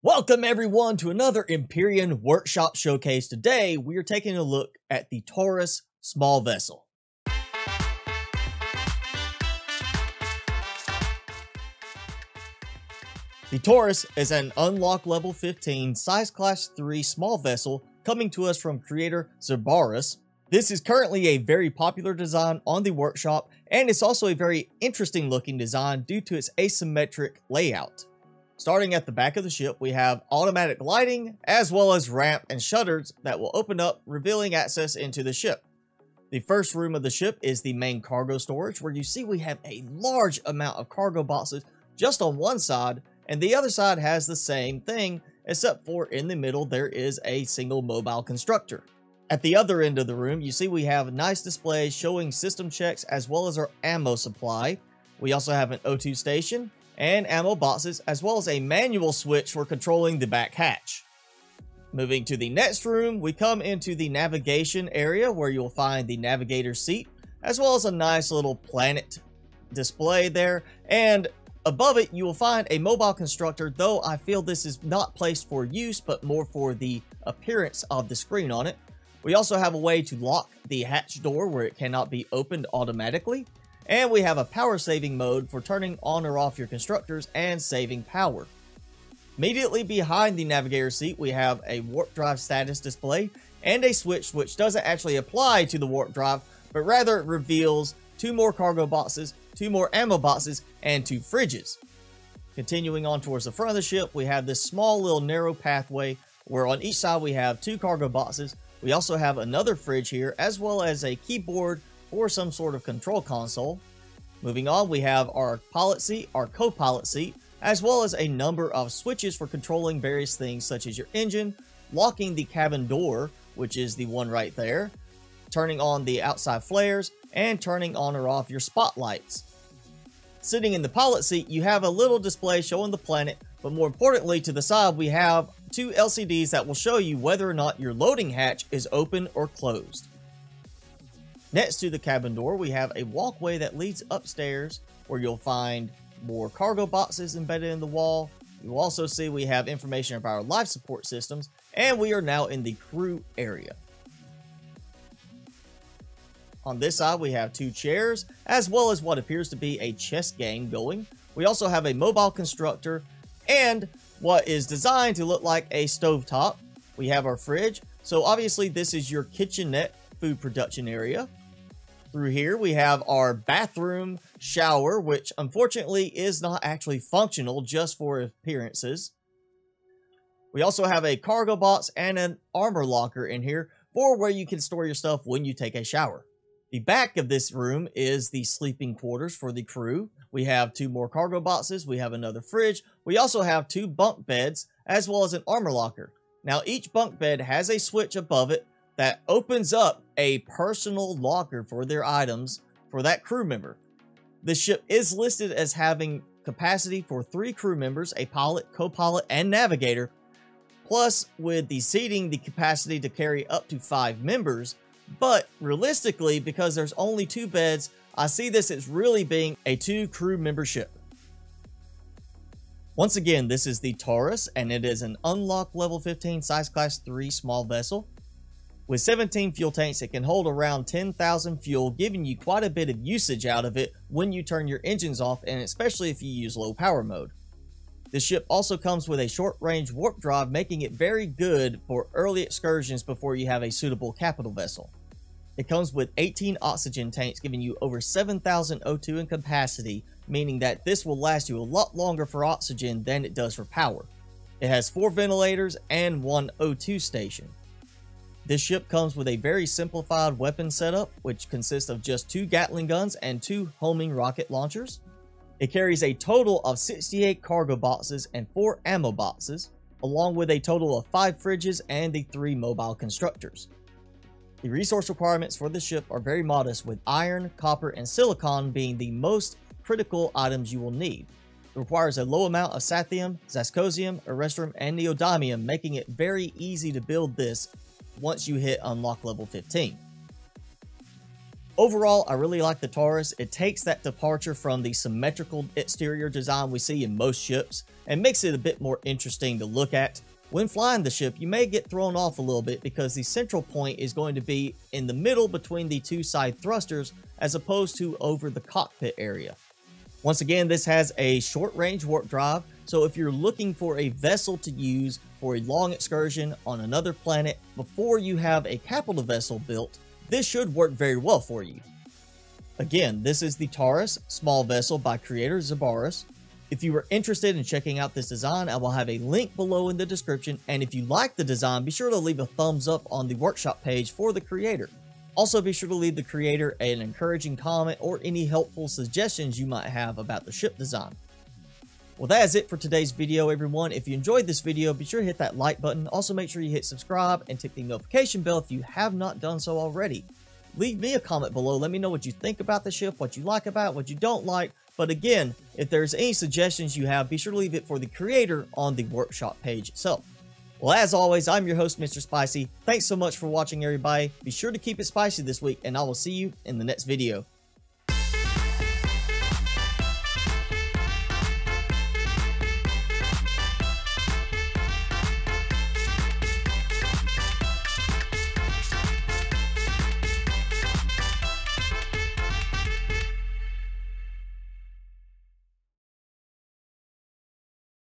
Welcome everyone to another Empyrion Workshop Showcase. Today we are taking a look at the Taurus small vessel. The Taurus is an unlock level 15 size class 3 small vessel coming to us from creator Zerbarus. This is currently a very popular design on the workshop, and it's also a very interesting looking design due to its asymmetric layout. Starting at the back of the ship, we have automatic lighting, as well as ramp and shutters that will open up, revealing access into the ship. The first room of the ship is the main cargo storage, where you see we have a large amount of cargo boxes just on one side, and the other side has the same thing, except for in the middle there is a single mobile constructor. At the other end of the room, you see we have nice displays showing system checks as well as our ammo supply. We also have an O2 station and ammo boxes, as well as a manual switch for controlling the back hatch. Moving to the next room, we come into the navigation area where you'll find the navigator's seat, as well as a nice little planet display there, and above it you will find a mobile constructor, though I feel this is not placed for use but more for the appearance of the screen on it. We also have a way to lock the hatch door where it cannot be opened automatically. And we have a power saving mode for turning on or off your constructors and saving power. Immediately behind the navigator seat, we have a warp drive status display and a switch which doesn't actually apply to the warp drive, but rather it reveals 2 more cargo boxes, 2 more ammo boxes, and 2 fridges. Continuing on towards the front of the ship, we have this small little narrow pathway where on each side we have 2 cargo boxes. We also have another fridge here, as well as a keyboard or some sort of control console. Moving on, we have our pilot seat, our co-pilot seat, as well as a number of switches for controlling various things such as your engine, locking the cabin door, which is the one right there, turning on the outside flares, and turning on or off your spotlights. Sitting in the pilot seat, you have a little display showing the planet, but more importantly, to the side we have 2 LCDs that will show you whether or not your loading hatch is open or closed. Next to the cabin door, we have a walkway that leads upstairs where you'll find more cargo boxes embedded in the wall. You'll also see we have information about our life support systems, and we are now in the crew area. On this side, we have 2 chairs, as well as what appears to be a chess game going. We also have a mobile constructor and what is designed to look like a stovetop. We have our fridge, so obviously this is your kitchenette food production area. Through here we have our bathroom shower, which unfortunately is not actually functional, just for appearances. We also have a cargo box and an armor locker in here for where you can store your stuff when you take a shower. The back of this room is the sleeping quarters for the crew. We have 2 more cargo boxes, we have another fridge, we also have 2 bunk beds, as well as an armor locker. Now each bunk bed has a switch above it that opens up a personal locker for their items for that crew member. The ship is listed as having capacity for 3 crew members, a pilot, co-pilot, and navigator, plus with the seating, the capacity to carry up to 5 members. But realistically, because there's only 2 beds, I see this as really being a 2 crew member ship. Once again, this is the Taurus, and it is an unlock level 15 size class 3 small vessel. With 17 fuel tanks, it can hold around 10,000 fuel, giving you quite a bit of usage out of it when you turn your engines off, and especially if you use low power mode. The ship also comes with a short range warp drive, making it very good for early excursions before you have a suitable capital vessel. It comes with 18 oxygen tanks, giving you over 7,000 O2 in capacity, meaning that this will last you a lot longer for oxygen than it does for power. It has 4 ventilators and 1 O2 station. This ship comes with a very simplified weapon setup, which consists of just 2 Gatling guns and 2 homing rocket launchers. It carries a total of 68 cargo boxes and 4 ammo boxes, along with a total of 5 fridges and the 3 mobile constructors. The resource requirements for the ship are very modest, with iron, copper, and silicon being the most critical items you will need. It requires a low amount of sathium, zascosium, erestrum, and neodymium, making it very easy to build this once you hit unlock level 15. Overall, I really like the Taurus. It takes that departure from the symmetrical exterior design we see in most ships and makes it a bit more interesting to look at. When flying the ship, you may get thrown off a little bit because the central point is going to be in the middle between the two side thrusters as opposed to over the cockpit area. Once again, this has a short range warp drive, so if you're looking for a vessel to use for a long excursion on another planet before you have a capital vessel built, this should work very well for you. Again, this is the Taurus small vessel by creator Zerbarus. If you are interested in checking out this design, I will have a link below in the description, and if you like the design, be sure to leave a thumbs up on the workshop page for the creator. Also, be sure to leave the creator an encouraging comment or any helpful suggestions you might have about the ship design. Well, that is it for today's video, everyone. If you enjoyed this video, be sure to hit that like button. Also, make sure you hit subscribe and tick the notification bell if you have not done so already. Leave me a comment below. Let me know what you think about the ship, what you like about it, what you don't like. But again, if there's any suggestions you have, be sure to leave it for the creator on the workshop page itself. Well, as always, I'm your host, Mr. Spicy. Thanks so much for watching, everybody. Be sure to keep it spicy this week, and I will see you in the next video.